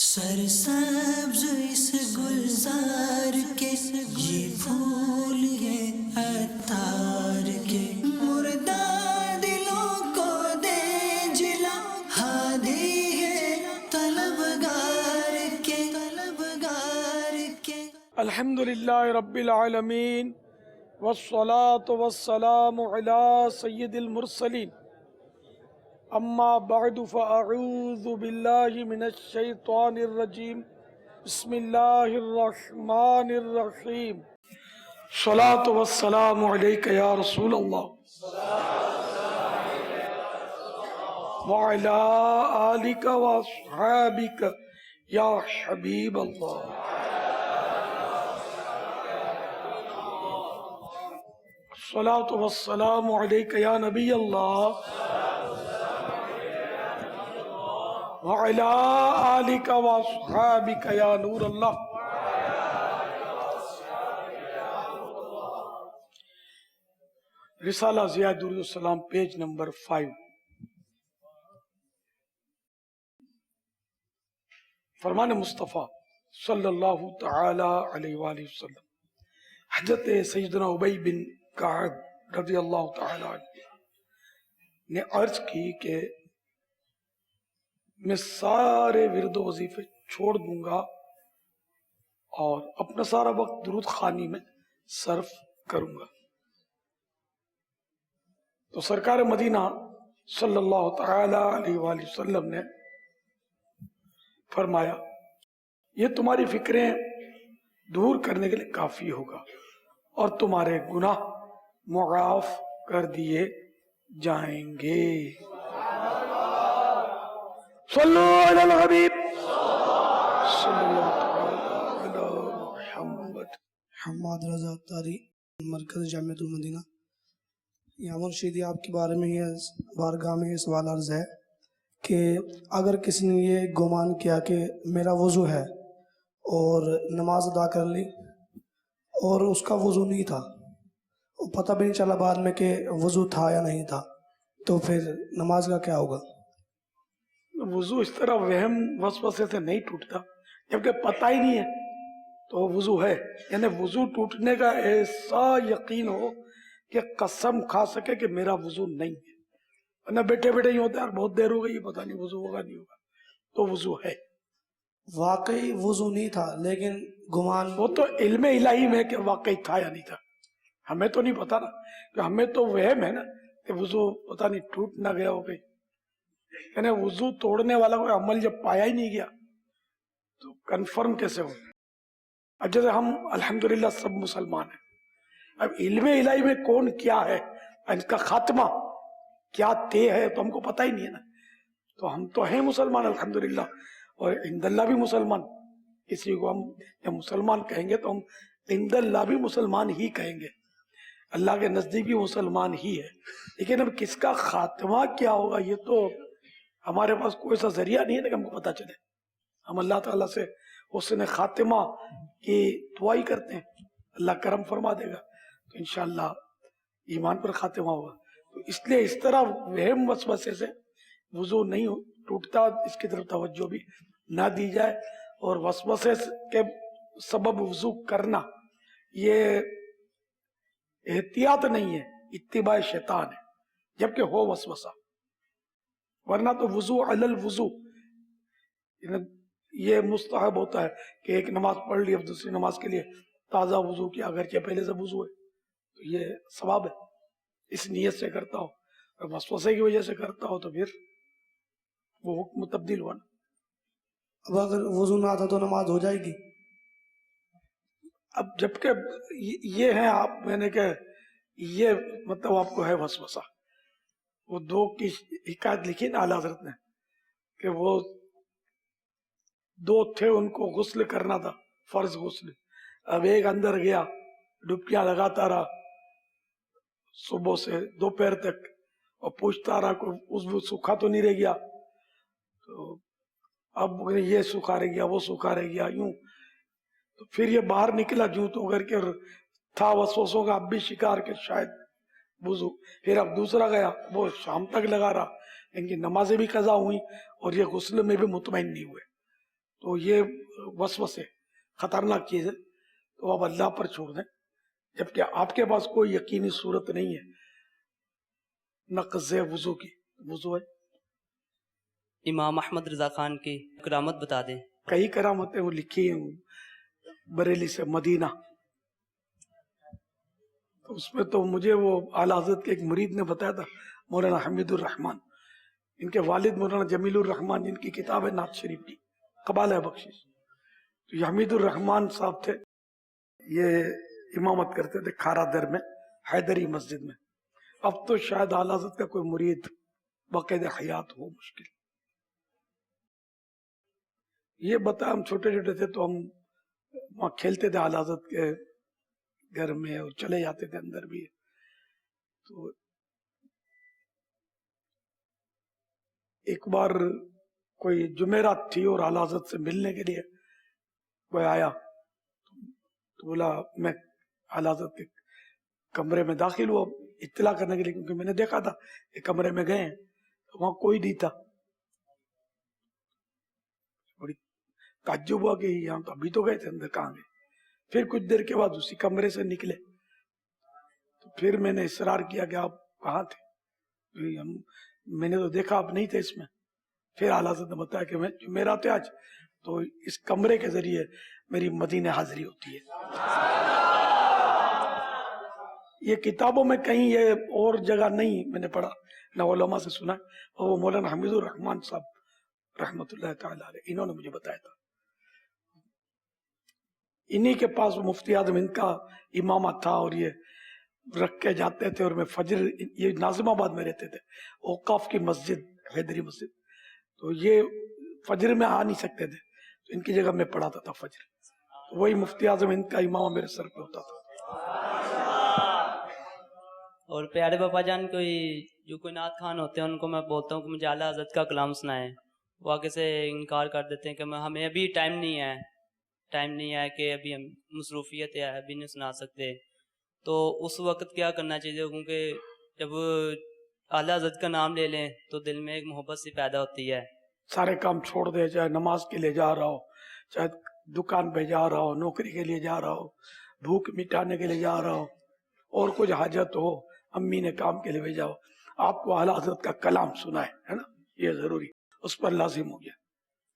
سرسبز اس گلزار کے یہ پھول ہیں عطار کے، مردہ دلوں کو دے جلا، ہادی ہے طلبگار کے، طلبگار کے۔ الحمدللہ رب العالمین والصلاة والسلام علی سید المرسلین، اما بعد فاعوذ باللہ من الشیطان الرجیم، بسم اللہ الرحمن الرحیم۔ صلاۃ والسلام علیک یا رسول اللہ وعلی آلک واصحابک یا حبیب اللہ۔ الصلاة والسلام علیک یا نبی اللہ وعلی آلک واصحابک یا نور اللہ۔ رسالہ ضیاء درود السلام، پیج نمبر 5۔ فرمان مصطفیٰ صلی اللہ تعالی علیہ وآلہ وسلم، حضرت سیدنا ابی بن کعب رضی اللہ تعالی عنہ نے عرض کی کہ میں سارے ورد و وظیفے چھوڑ دوں گا اور اپنا سارا وقت درود خوانی میں صرف کروں گا۔ تو سرکار مدینہ صلی اللہ تعالی علیہ وآلہ وسلم نے فرمایا یہ تمہاری فکریں دور کرنے کے لیے کافی ہوگا اور تمہارے گناہ معاف کر دیے جائیں گے۔ صلو علی الحبیب صلی اللہ علی محمد۔ حماد رضا تاری، مرکز جامعۃ المدینہ۔ یا مرشدی آپ کے بارے میں یہ بارگاہ میں یہ سوال عرض ہے کہ اگر کسی نے یہ گمان کیا کہ میرا وضو ہے اور نماز ادا کر لی اور اس کا وضو نہیں تھا، اور پتہ بھی نہیں چلا بعد میں کہ وضو تھا یا نہیں تھا، تو پھر نماز کا کیا ہوگا؟ وضو اس طرح وہم وسوسے سے نہیں ٹوٹتا، جبکہ پتہ ہی نہیں ہے تو وضو ہے، یعنی وضو ٹوٹنے کا ایسا یقین ہو کہ قسم کھا سکے کہ میرا وضو نہیں ہے، ورنہ بیٹھے بیٹھے ہی ہوتا ہے بہت دیر ہو گئی پتہ نہیں وضو ہوگا نہیں ہوگا، تو وضو ہے۔ واقعی وضو نہیں تھا لیکن گمان، وہ تو علم الہی میں کہ واقعی تھا یا نہیں تھا، ہمیں تو نہیں پتا نا، کہ ہمیں تو وہم ہے نا کہ وضو پتہ نہیں ٹوٹ نہ گیا ہو گئی، یعنی وضو توڑنے والا کوئی عمل جب پایا ہی نہیں گیا تو کنفرم کیسے ہو؟ اب جیسے ہم الحمدللہ سب مسلمان ہیں، اب علم الہی میں کون کیا ہے، ان کا خاتمہ کیا طے ہے تو ہم کو پتہ ہی نہیں ہے نا، تو ہم تو ہیں مسلمان الحمدللہ، اور عند اللہ بھی مسلمان، کسی کو ہم جب مسلمان کہیں گے تو ہم عند اللہ بھی مسلمان ہی کہیں گے، اللہ کے نزدیک بھی مسلمان ہی ہے، لیکن اب کس کا خاتمہ کیا ہوگا یہ تو ہمارے پاس کوئی ایسا ذریعہ نہیں ہے کہ ہم کو پتہ چلے۔ ہم اللہ تعالیٰ سے حسن خاتمہ کی دعائی کرتے ہیں، اللہ کرم فرما دے گا تو انشاءاللہ ایمان پر خاتمہ ہوگا۔ تو اس لیے اس طرح وہم وسوسے سے وضو نہیں ٹوٹتا، اس کی طرف توجہ بھی نہ دی جائے، اور وسوسے کے سبب وضو کرنا یہ احتیاط نہیں ہے، اتباع شیطان ہے، جبکہ ہو وسوسہ، ورنہ تو وضو علی الوضو، یہ مستحب ہوتا ہے کہ ایک نماز پڑھ لی اب دوسری نماز کے لیے تازہ وضو کیا، اگرچہ پہلے سے وضو ہے تو یہ ثواب ہے، اس نیت سے کرتا ہو، اور وسوسے کی وجہ سے کرتا ہو تو پھر وہ حکم تبدیل ہوا نا۔ اب اگر وضو نہ تھا تو نماز ہو جائے گی؟ اب جبکہ یہ ہے آپ میں نے کہ یہ مطلب آپ کو ہے وسوسہ، وہ دو کی حکایت لکھی نا اعلیٰ حضرت نے کہ وہ دو تھے، ان کو غسل کرنا تھا، فرض غسل، اب ایک اندر گیا ڈبکیاں لگاتا رہا صبح سے دوپہر تک اور پوچھتا رہا کوئی عضو سوکھا تو نہیں رہ گیا، تو اب یہ سوکھا رہ گیا وہ سوکھا رہ گیا یوں، تو پھر یہ باہر نکلا جوں تو کر کے تھا وسوسوں کا اب بھی شکار کے شاید وضو، پھر اب دوسرا گیا وہ شام تک لگا رہا، ان کی نمازیں بھی قضا ہوئی اور یہ غسل میں بھی مطمئن نہیں ہوئے، تو یہ وسوسے خطرناک چیز ہے، تو آپ اللہ پر چھوڑ دیں، جبکہ آپ کے پاس کوئی یقینی صورت نہیں ہے نقض وضو کی، وضو ہے۔ امام احمد رضا خان کی کرامت بتا دیں۔ کئی کرامتیں وہ لکھی ہیں بریلی سے مدینہ، تو اس میں تو مجھے وہ اعلیٰ حضرت کے ایک مرید نے بتایا تھا، مولانا حمید الرحمان، ان کے والد مولانا جمیل الرحمان، جن کی کتاب ہے نعت شریف کی قبالہ بخشش، تو یہ حمید الرحمان صاحب تھے، یہ امامت کرتے تھے کھارا در میں حیدری مسجد میں۔ اب تو شاید اعلیٰ حضرت کا کوئی مرید باقاعدہ حیات ہو، مشکل۔ یہ بتا ہم چھوٹے چھوٹے تھے تو ہم وہاں کھیلتے تھے اعلیٰ حضرت کے گھر میں، اور چلے جاتے تھے اندر بھی۔ تو ایک بار کوئی جمعرات تھی اور اعلیٰ حضرت سے ملنے کے لیے کوئی آیا، تو بولا میں اعلیٰ حضرت کے کمرے میں داخل ہوا اطلاع کرنے کے لیے، کیونکہ میں نے دیکھا تھا کہ کمرے میں گئے ہیں، وہاں کوئی نہیں تھا۔ بڑی تعجب ہوا کہ یہاں تو ابھی تو گئے تھے، اندر کہاں گئے؟ پھر کچھ دیر کے بعد اسی کمرے سے نکلے، تو پھر میں نے اصرار کیا کہ آپ کہاں تھے؟ میں نے تو دیکھا آپ نہیں تھے اس میں۔ پھر اعلیٰ حضرت نے بتایا کہ میں میرا تھے آج، تو اس کمرے کے ذریعے میری مدینے حاضری ہوتی ہے۔ یہ کتابوں میں کہیں یہ اور جگہ نہیں میں نے پڑھا، نہ علماء سے سنا، اور وہ مولانا حمید الرحمان صاحب رحمۃ اللہ تعالی علیہ، انہوں نے مجھے بتایا تھا۔ انہی کے پاس مفتی اعظم ہند کا امامہ تھا، اور یہ رکھ کے جاتے تھے، اور میں فجر، یہ ناظم آباد میں رہتے تھے، اوقاف کی مسجد حیدری مسجد، تو یہ فجر میں آ نہیں سکتے تھے، تو ان کی جگہ میں پڑھاتا تھا فجر، تو وہی مفتی اعظم ہند کا امامہ میرے سر پہ ہوتا تھا۔ اور پیارے باپا جان جو کوئی نعت خان ہوتے ہیں، ان کو میں بولتا ہوں کہ مجھے اعلیٰ حضرت کا کلام سنائیں، وہ آگے سے انکار کر دیتے ہیں کہ ہمیں ابھی ٹائم نہیں ہے کہ ابھی ہم مصروفیت ہے، ابھی نہیں سنا سکتے۔ تو اس وقت کیا کرنا چاہیے؟ کیونکہ جب اعلیٰ حضرت کا نام لے لیں تو دل میں ایک محبت سی پیدا ہوتی ہے۔ سارے کام چھوڑ دے، چاہے نماز کے لیے جا رہا ہو، چاہے دکان پہ جا رہا ہو، نوکری کے لیے جا رہا ہو، بھوک مٹانے کے لیے جا رہا ہو، اور کچھ حاجت ہو، امی نے کام کے لیے بھیجا ہو، آپ کو اعلیٰ حضرت کا کلام سنا ہے نا، یہ ضروری اس پر لازم ہو گیا۔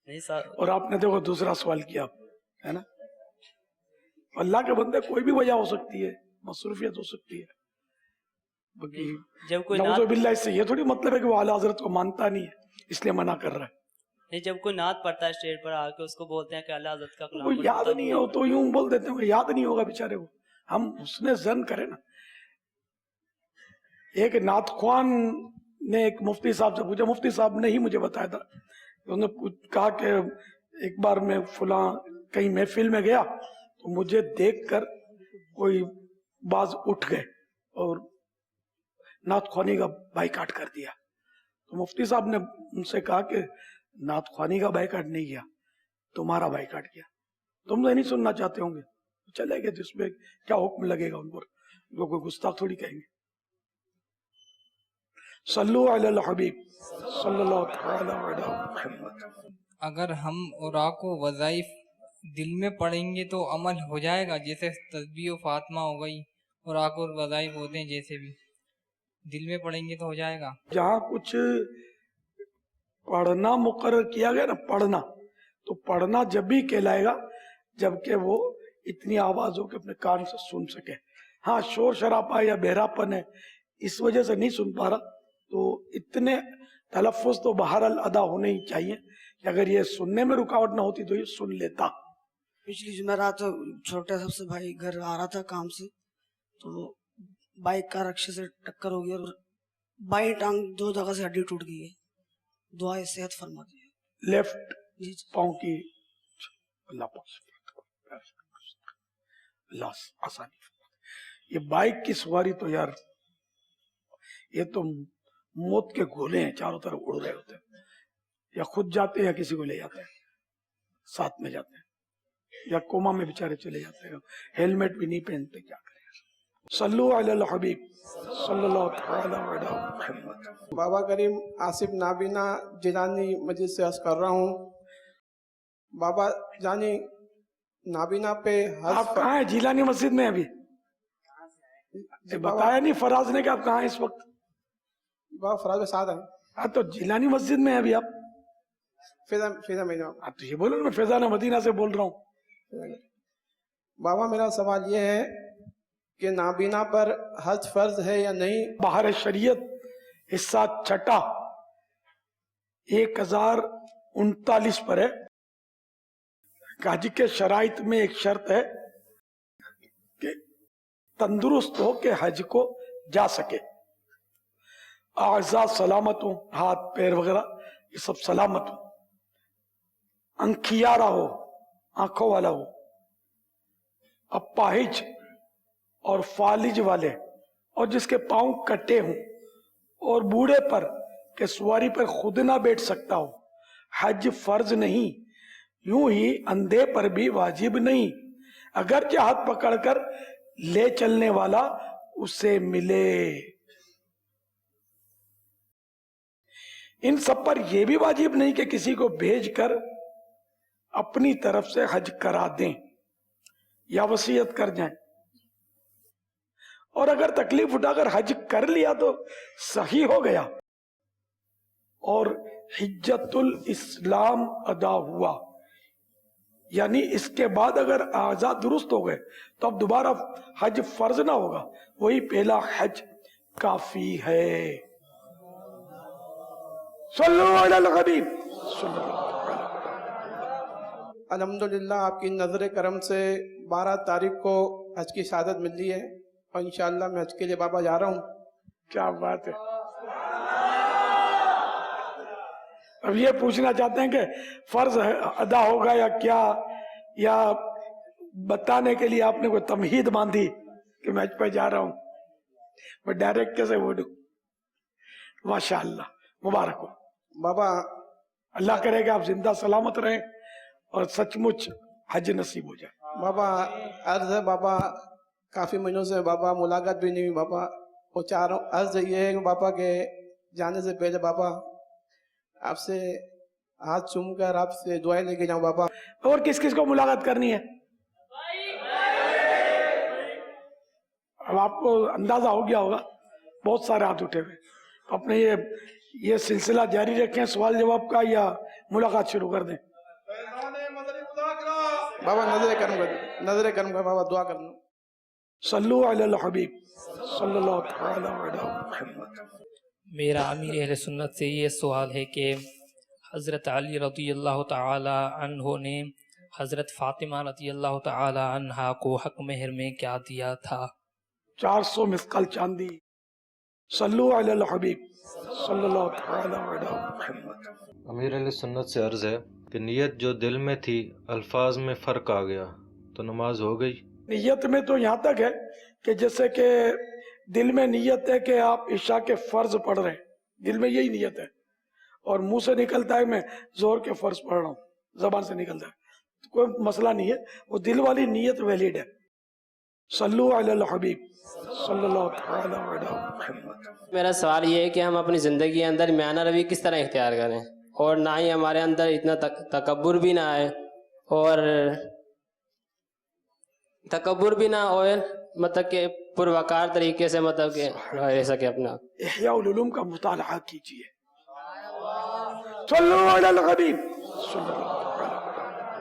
نہیں سر، اور آپ نے دیکھو دوسرا سوال کیا ہے نا، اللہ کے بندے کوئی بھی وجہ ہو سکتی ہے، مصروفیت ہو سکتی ہے، جب کوئی نعوذ باللہ، اس سے یہ تھوڑی مطلب ہے کہ وہ اعلیٰ حضرت کو مانتا نہیں ہے اس لیے منع کر رہا ہے۔ نہیں، جب کوئی نعت پڑھتا ہے اسٹیج پر آ کے، اس کو بولتے ہیں کہ اعلیٰ حضرت کا کلام وہ پڑھو، یاد نہیں ہو تو یوں بول دیتے ہیں، یاد نہیں ہوگا بیچارے کو، ہم اس نے زن کرے نا۔ ایک نعت خوان نے ایک مفتی صاحب سے پوچھا، مفتی صاحب نے ہی مجھے بتایا تھا، انہوں نے کہا کہ ایک بار میں فلاں کہیں محفل میں گیا تو مجھے دیکھ کر کوئی باز اٹھ گئے اور نعت خوانی کا بائیکاٹ کر دیا۔ تو مفتی صاحب نے ان سے کہا کہ نعت خوانی کا بائیکاٹ نہیں کیا، تمہارا بائیکاٹ کیا، تم تو نہیں سننا چاہتے ہوں گے، چلے گئے تو اس میں کیا حکم لگے گا ان پر، وہ کوئی گستاخ تھوڑی کہیں گے۔ صلو علی الحبیب صلی اللہ تعالی علی محمد۔ اگر ہم اوراق و وظائف دل میں پڑھیں گے تو عمل ہو جائے گا، جیسے تسبیح و فاطمہ ہو گئی، اوراق و وظائف ہوتے ہیں جیسے بھی، دل میں پڑھیں گے تو ہو جائے گا۔ جہاں کچھ پڑھنا مقرر کیا گیا نا، پڑھنا، تو پڑھنا جب بھی کہلائے گا جبکہ وہ اتنی آواز ہو کہ اپنے کان سے سن سکے۔ ہاں شور شرابہ یا بہراپن ہے، اس وجہ سے نہیں سن پا رہا، تو اتنے تلفظ تو بہرحال ادا ہونے ہی چاہیے کہ اگر یہ سننے میں رکاوٹ نہ ہوتی تو یہ سن لیتا۔ پچھلی جمعرات چھوٹے سب سے بھائی گھر آ رہا تھا کام سے، تو بائک کا رکشے سے ٹکر ہو گئی اور بائیں ٹانگ 2 جگہ سے ہڈی ٹوٹ گئی ہے، دعائے صحت فرما دیے۔ لیفٹ جی پاؤں کی، اللہ پاک اللہ آسانی فرما۔ یہ بائک کی سواری تو یار، یہ تو موت کے گولے ہیں، چاروں طرف اڑ رہے ہوتے ہیں، یا خود جاتے ہیں یا کسی کو لے جاتے ہیں، ساتھ میں جاتے ہیں، یا کوما میں بیچارے چلے جاتے ہیں، ہیلمٹ بھی نہیں پہنتے، کیا کریں۔ صلو علی الحبیب صلی اللہ تعالی علی محمد۔ بابا کریم آصف نابینا جیلانی مجلس سے عرض کر رہا ہوں बाबा जानी नाबीना पे आप कहाँ हैं? जिलानी मस्जिद में अभी बताया नहीं फराज ने कि आप कहाँ हैं इस वक्त? बाबा फराज के साथ है, हाँ तो जिलानी मस्जिद में है अभी आप। फिजा फिजा में जाओ। हाँ तो ये बोलो, मैं फैजान मदीना से बोल रहा हूँ। बाबा मेरा सवाल ये है कि नाबीना पर हज फर्ज है या नहीं? बाहर शरीयत हिस्सा छठा 1039 पर है। हज के शराइत में एक शर्त है कि तंदुरुस्त हो के हज को जा सके, आज़ा सलामत हो, हाथ पैर वगैरह ये सब सलामत हो, अंखियारा हो, आंखों वाला हो, अपाहिज और फालिज वाले, और जिसके पांव कटे हों, और बूढ़े पर के सवारी पर खुद ना बैठ सकता हो। हज फर्ज नहीं, यूं ही अंधे पर भी वाजिब नहीं, अगर हाथ पकड़कर ले चलने वाला उसे मिले। इन सब पर यह भी वाजिब नहीं कि किसी को भेजकर अपनी तरफ से हज करा दें या वसीयत कर जाएं, और अगर तकलीफ उठाकर हज कर लिया तो सही हो गया और हिज्जतुल इस्लाम अदा हुआ। यानी इसके बाद अगर आज़ा दुरुस्त हो गए तो अब दोबारा हज फर्ज ना होगा, वही पहला हज काफी है। सल्लल्लाहु अलैहि हबीब अल्हम्दुलिल्लाह आपकी नजर करम से 12 तारीख को हज की शहादत मिली है और इंशाअल्लाह मैं हज के लिए बाबा जा रहा हूँ। क्या बात है। अब ये पूछना चाहते हैं कि फर्ज अदा होगा या क्या, या बताने के लिए आपने कोई तमहीद बांधी कि मैं हज पे जा रहा हूं, मैं डायरेक्ट कैसे बोलूं? माशाअल्लाह, मुबारक हो बाबा। अल्लाह करे कि आप जिंदा सलामत रहें और सचमुच हज नसीब हो जाए। बाबा अर्ज है बाबा, काफी महीनों से बाबा मुलाकात भी नहीं हुई बाबा, वो चाह रहा हूँ। अर्ज ये है कि बाबा के जाने से पहले बाबा आपसे हाथ चूम कर आपसे दुआएं लेके जाऊं बाबा। और किस किस को मुलाकात करनी है? अब आपको अंदाजा हो गया होगा, बहुत सारे हाथ उठे हुए। अपने ये सिलसिला जारी रखें सवाल जवाब का, या मुलाकात शुरू कर दें? बाबा नजर करूंगा बाबा, दुआ करना। सल्लु अलल हबीब सल्लल्लाहु तआला अलैहि वसल्लम। मेरा अमीर अहले सुन्नत से ये सवाल है कि हज़रत अली रज़ियल्लाहु तआला अन्हो ने हज़रत फ़ातिमा रज़ियल्लाहु तआला अन्हा को हक महर में क्या दिया था? 400 मिस्कल चांदी। सल्लु अलल हबीब सल्लल्लाहु तआला अलैहि वसल्लम। अमीर अहले सुन्नत से अर्ज़ है कि नियत जो दिल में थी अल्फाज में फ़र्क आ गया तो नमाज हो गई? नियत में तो यहाँ तक है कि जैसे कि दिल में नियत है कि आप इशा के फर्ज पढ़ रहे हैं, दिल में यही नियत है, और मुंह से निकलता है मैं जोर के फर्ज पढ़ रहा हूँ, जबान से निकलता है, तो कोई मसला नहीं है, वो दिल वाली नियत वैलिड है। सल्लु अलल हबीब सल्लल्लाहु तआला अलैहि वसल्लम। मेरा सवाल ये है कि हम अपनी ज़िंदगी के अंदर म्याना रवि किस तरह इख्तियार करें, और ना ही हमारे अंदर इतना तकब्बुर भी ना आए, और तकब्बुर भी ना होए, मतलब कि पुरवकार तरीके से मतलब कि रह सके अपना। इह्या उल उलूम का मुताला कीजिए। सल्लु अलल हबीब सल्लल्लाहु अलैहि वसल्लम।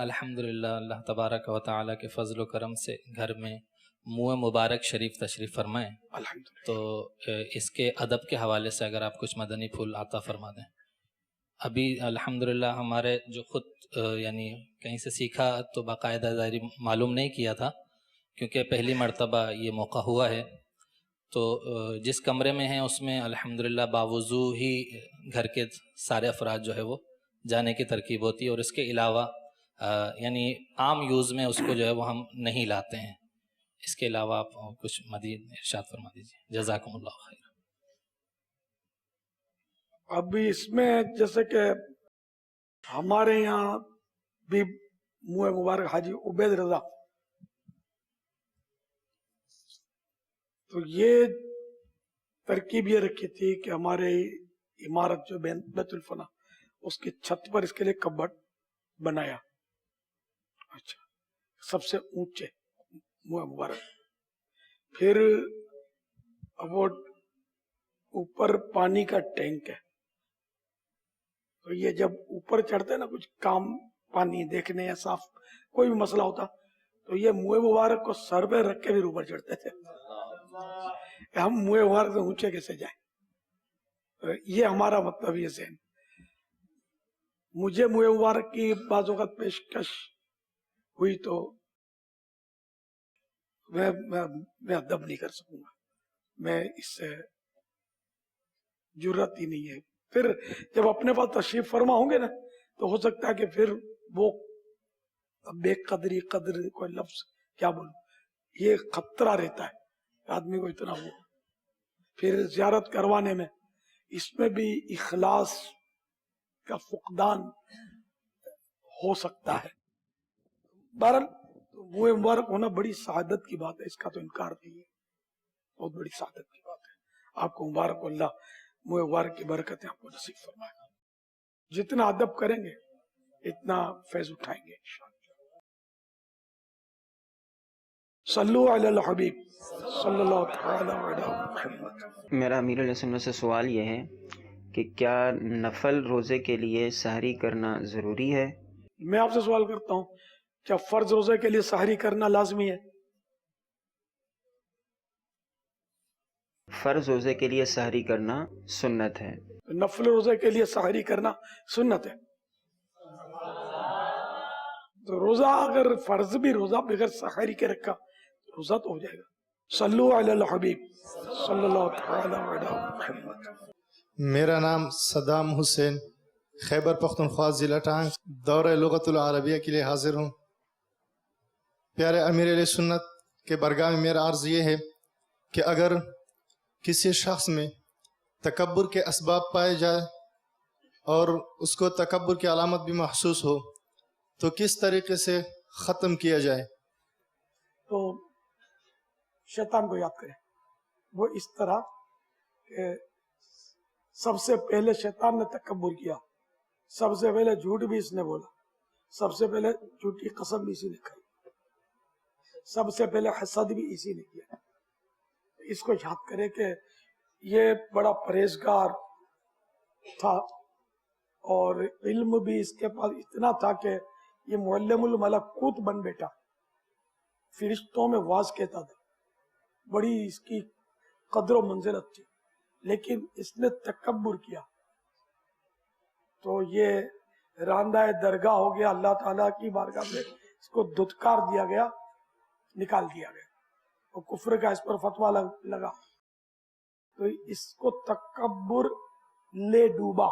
अल्हम्दुलिल्लाह, अल्लाह तबारक व तआला के फजल व करम से घर में मुँह मुबारक शरीफ तशरीफ़ फरमाएँ, तो इसके अदब के हवाले से अगर आप कुछ मदनी फूल आता फरमा दें। अभी अल्हम्दुलिल्लाह हमारे जो खुद यानी कहीं से सीखा तो बाकायदा ज़ाहिर मालूम नहीं किया था, क्योंकि पहली मर्तबा ये मौका हुआ है। तो जिस कमरे में हैं उसमें अल्हम्दुलिल्लाह बावजू ही घर के सारे अफराद जो है वो जाने की तरकीब होती है, और इसके अलावा यानी आम यूज़ में उसको जो है वो हम नहीं लाते हैं। इसके अलावा आप कुछ मज़ीद इरशाद फरमा दीजिए, जज़ाकुमुल्लाह खैर। अभी इसमें जैसे कि हमारे यहाँ भी मुँह मुबारक हाजी उबैद रजा, तो ये तरकीब ये रखी थी कि हमारे इमारत जो बैतुल फना उसकी छत पर इसके लिए कब्बड़ बनाया। अच्छा, सबसे ऊंचे मुंह मुबारक। फिर अब वो ऊपर पानी का टैंक है, तो ये जब ऊपर चढ़ते हैं ना, कुछ काम पानी देखने या साफ कोई भी मसला होता, तो ये मुंह मुबारक को सर पे रख के फिर ऊपर चढ़ते थे। हम मुंह मुबारक से ऊंचे कैसे जाएं? तो ये हमारा मतलब ये ज़हन। मुझे मुंह मुबारक की बाज़ वक़्त पेशकश हुई तो मैं अदब नहीं कर सकूंगा, मैं इससे जुर्रत ही नहीं है। फिर जब अपने पास तशरीफ फरमा होंगे ना, तो हो सकता है कि फिर वो बेकदरी कदर कोई लफ्ज क्या बोलूं, ये खतरा रहता है आदमी को इतना। वो फिर ज़ियारत करवाने में इसमें भी इखलास का फुकदान हो सकता है। बहरहाल मुंह मुबारक होना बड़ी सआदत की बात है, इसका तो इनकार नहीं है, बहुत बड़ी सआदत की बात है। आपको मुबारक हो, अल्लाह मुंह मुबारक की बरकतें आपको नसीब फरमाएगा। जितना अदब करेंगे इतना फैज उठाएंगे इंशाअल्लाह। सल्लु अलल हबीब सल्लल्लाहु तआला अलैहि वसल्लम। मेरा अमीर अहले सुन्नत से सवाल ये है कि क्या नफल रोज़े के लिए सहरी करना ज़रूरी है? मैं आपसे सवाल करता हूँ, क्या फर्ज रोजे के लिए सहरी करना लाजमी है? फ़र्ज़ रोज़े के लिए सहरी करना सुन्नत है। नफल रोजे के लिए सहरी करना सुन्नत है। तो रोजा अगर फर्ज भी रोजा बगैर सहरी के रखा, रोजा तो हो जाएगा। सल्लु अलल हबीब सल्लल्लाहु तआला अलैहि वसल्लम। मेरा नाम सदाम हुसैन, खैबर पख्तूनख्वा ज़िला टांग, दौरे लुगतुल अरबिया के लिए हाजिर हूँ। प्यारे अमीर अहले सुन्नत के बरगाह में मेरा अर्ज़ ये है कि अगर किसी शख्स में तकब्बुर के असबाब पाए जाए और उसको तकब्बुर की अलामत भी महसूस हो, तो किस तरीके से ख़त्म किया जाए? तो शैतान को याद करें। वो इस तरह कि सबसे पहले शैतान ने तकब्बुर किया, सबसे पहले झूठ भी इसने बोला, सबसे पहले झूठी कसम भी इसी ने खाई, सबसे पहले हसद भी इसी ने किया। इसको याद करें कि ये बड़ा परहेजगार था और इल्म भी इसके पास इतना था कि ये मुअल्लिमुल मलकूत बन बैठा, फरिश्तों में वाज कहता था, बड़ी इसकी कदर व मंजिलत थी। लेकिन इसने तकब्बुर किया तो ये रांदा दरगाह हो गया, अल्लाह ताला की बारगाह में इसको दुत्कार दिया गया, निकाल दिया गया और कुफ्र का इस पर फतवा लगा। तो इसको तकब्बुर ले डूबा,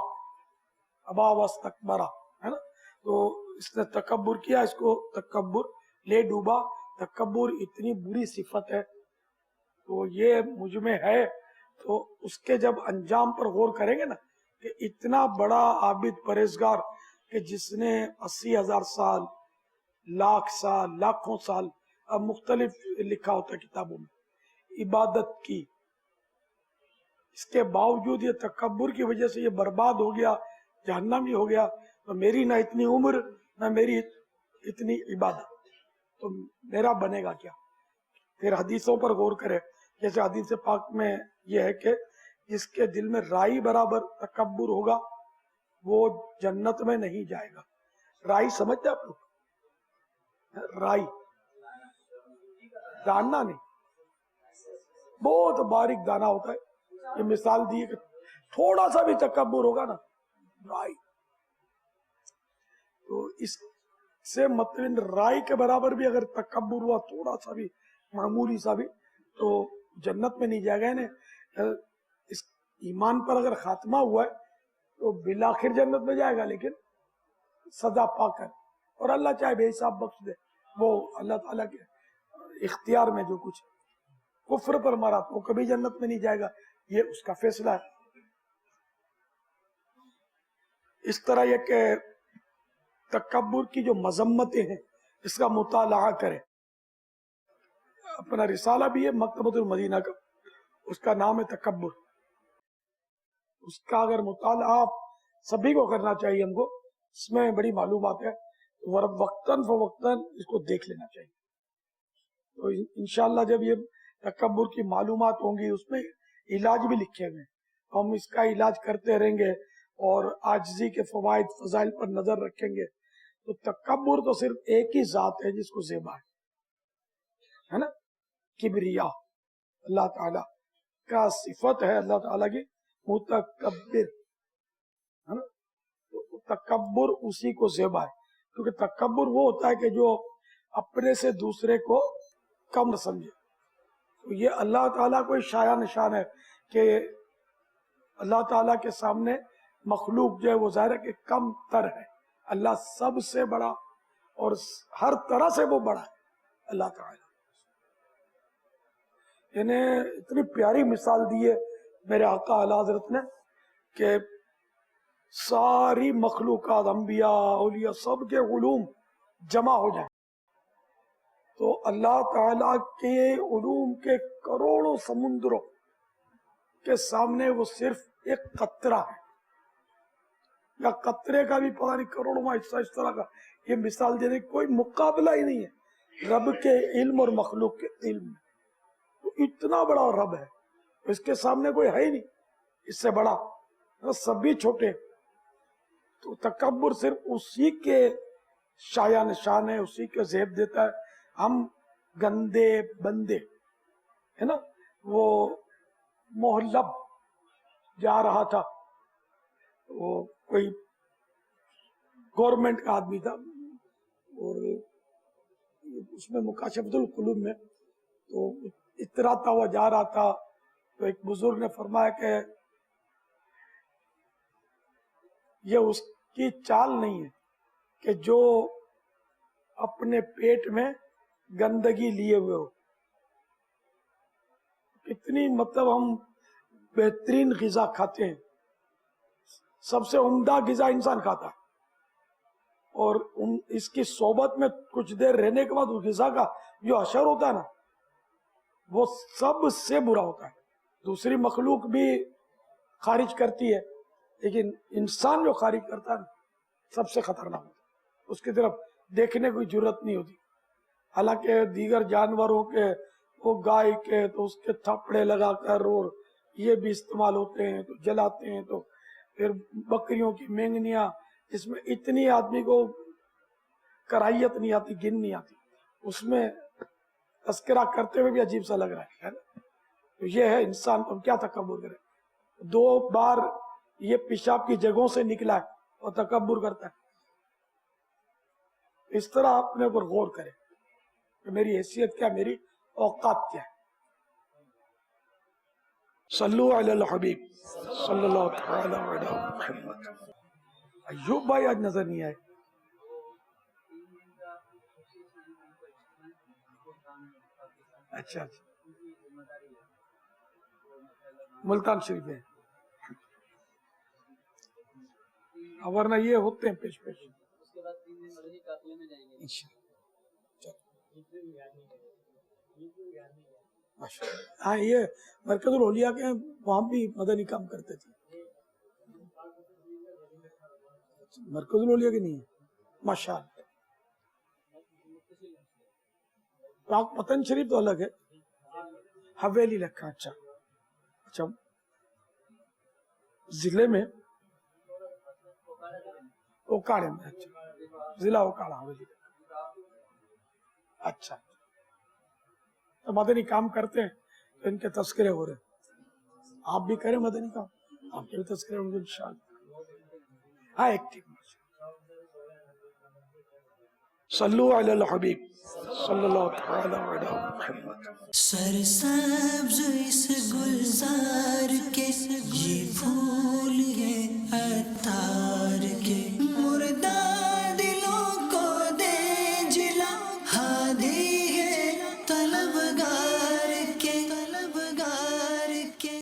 अबा वस्तकबरा, है ना। तो इसने तकब्बुर किया, इसको तकब्बुर ले डूबा। तकब्बुर इतनी बुरी सिफत है, तो ये मुझ में है, तो उसके जब अंजाम पर गौर करेंगे ना, कि इतना बड़ा आबिद परहेजगार कि जिसने 80,000 साल, लाख साल, लाखों साल, अब मुख्तलिफ लिखा होता है किताबों में, इबादत की, इसके बावजूद ये तकब्बुर की वजह से ये बर्बाद हो गया, जहन्नमी हो गया। तो मेरी ना इतनी उम्र, ना मेरी इतनी इबादत, तो मेरा बनेगा क्या? फिर हदीसों पर गौर करें, जैसे हदीस पाक में ये है कि जिसके दिल में राई बराबर तकब्बुर होगा वो जन्नत में नहीं जाएगा। राई समझते आप लोग? राई दाना नहीं, बहुत बारीक दाना होता है। ये मिसाल दी कि थोड़ा सा भी तकब्बुर होगा ना, राई, तो इससे मतलब राई के बराबर भी अगर तकब्बुर हुआ, थोड़ा सा भी, मामूली सा भी, तो जन्नत में नहीं जाएगा। यानी इस ईमान पर अगर खात्मा हुआ है तो बिलाखिर जन्नत में जाएगा, लेकिन सजा पाकर, और अल्लाह चाहे बेहिसाब बख्श दे, वो अल्लाह ताला के इख्तियार में जो कुछ कुफ्र पर मरा तो कभी जन्नत में नहीं जाएगा, ये उसका फैसला है। इस तरह ये कि तकब्बुर की जो मजम्मतें हैं इसका मुताला करें। अपना रिसाला भी है मकतबतुल मदीना का, उसका नाम है तकब्बुर। उसका अगर मुताला सभी को करना चाहिए हमको, इसमें बड़ी मालूमात है। वक्तन फवक्तन इसको देख लेना चाहिए। तो इंशाल्लाह जब ये तकब्बुर की मालूमात होंगी उसमें इलाज भी लिखे हुए हैं, हम इसका इलाज करते रहेंगे और आजिज़ी के फवाइद फजाइल पर नजर रखेंगे। तो तकब्बुर तो सिर्फ एक ही जात है जिसको ज़ेबा है ना, किबरिया अल्लाह ताला का सिफत है, अल्लाह ताला की मुतकब्बिर है ना। तो तकब्बुर उसी को ज़ेबा है, क्योंकि तकब्बुर वो होता है कि जो अपने से दूसरे को कम समझे। तो ये अल्लाह ताला कोई शाया निशान है कि अल्लाह ताला के सामने मखलूक जो है वो ज़ाहिर है कि कम तर है, अल्लाह सबसे बड़ा और हर तरह से वो बड़ा है अल्लाह ताला। इन्हें इतनी प्यारी मिसाल दी है मेरे आका आला हज़रत ने कि सारी मखलूकात अंबिया औलिया सब के उलूम जमा हो जाए तो अल्लाह ताला के उलूम के करोड़ों समुद्रों के सामने वो सिर्फ एक कतरा है, या कतरे का भी पता नहीं करोड़ों हिस्सा इस तरह का। ये मिसाल देने का कोई मुकाबला ही नहीं है रब के इल्म और मखलूक के इल्म में। तो इतना बड़ा रब है, इसके सामने कोई है ही नहीं इससे बड़ा, तो सभी छोटे। तो तकब्बुर सिर्फ उसी के शाया निशान है, उसी के ज़ेब देता है। हम गंदे बंदे है ना। वो मोहल्लब जा रहा था, वो कोई गवर्नमेंट का आदमी था और उसमें मुकाशफतुल कुलूब में तो इतराता हुआ जा रहा था। तो एक बुजुर्ग ने फरमाया कि ये उसकी चाल नहीं है कि जो अपने पेट में गंदगी लिए हुए हो। कितनी मतलब हम बेहतरीन ग़िज़ा खाते हैं, सबसे उम्दा ग़िज़ा इंसान खाता है, और इसकी सोबत में कुछ देर रहने के बाद उस ग़िज़ा का जो असर होता है ना वो सबसे बुरा होता है। दूसरी मखलूक भी खारिज करती है, लेकिन इंसान जो खारिज करता है ना सबसे खतरनाक होता है, उसकी तरफ देखने की जरूरत नहीं होती। हालांकि दीगर जानवरों के वो गाय के तो उसके थपड़े लगाकर और ये भी इस्तेमाल होते हैं, तो जलाते हैं। तो फिर बकरियों की मेंगनियां, इसमें इतनी आदमी को कराहियत नहीं आती, गिन नहीं आती, उसमें तस्करा करते हुए भी अजीब सा लग रहा है ना। तो ये है इंसान को क्या तकब्बुर करे। 2 बार ये पेशाब की जगहों से निकला है और तकब्बुर करता है। इस तरह अपने ऊपर गौर करे कि मेरी हैसियत क्या, मेरी औकात क्या है। सल्लु अलल हबीब सल्लल्लाहु तआला अलैहि वसल्लम। अय्यूब भाई आज नजर नहीं आए। अच्छा, मुल्तान शरीफ है, वरना ये होते हैं पेश पेश। हाँ, ये मरकजुल औलिया के वहां भी मदनी काम करते थे। मरकजुल औलिया के नहीं है, माशाअल्लाह। पाक पतन शरीफ तो अलग है, हवेली लखा। अच्छा अच्छा, जिले में ओकाड़े में। अच्छा, जिला ओकाड़ा हवेली। अच्छा, तो मदनी काम करते हैं तो इनके तस्करे हो रहे। आप भी करें मदनी काम, आपके भी तस्करे होंगे इंशाअल्लाह। हाँ, एक्टिव। सल्लु अलल हबीब सल्लल्लाहु तआला अलैहि वसल्लम। सरसब्ज इस गुलजार के ये फूल है अतार के।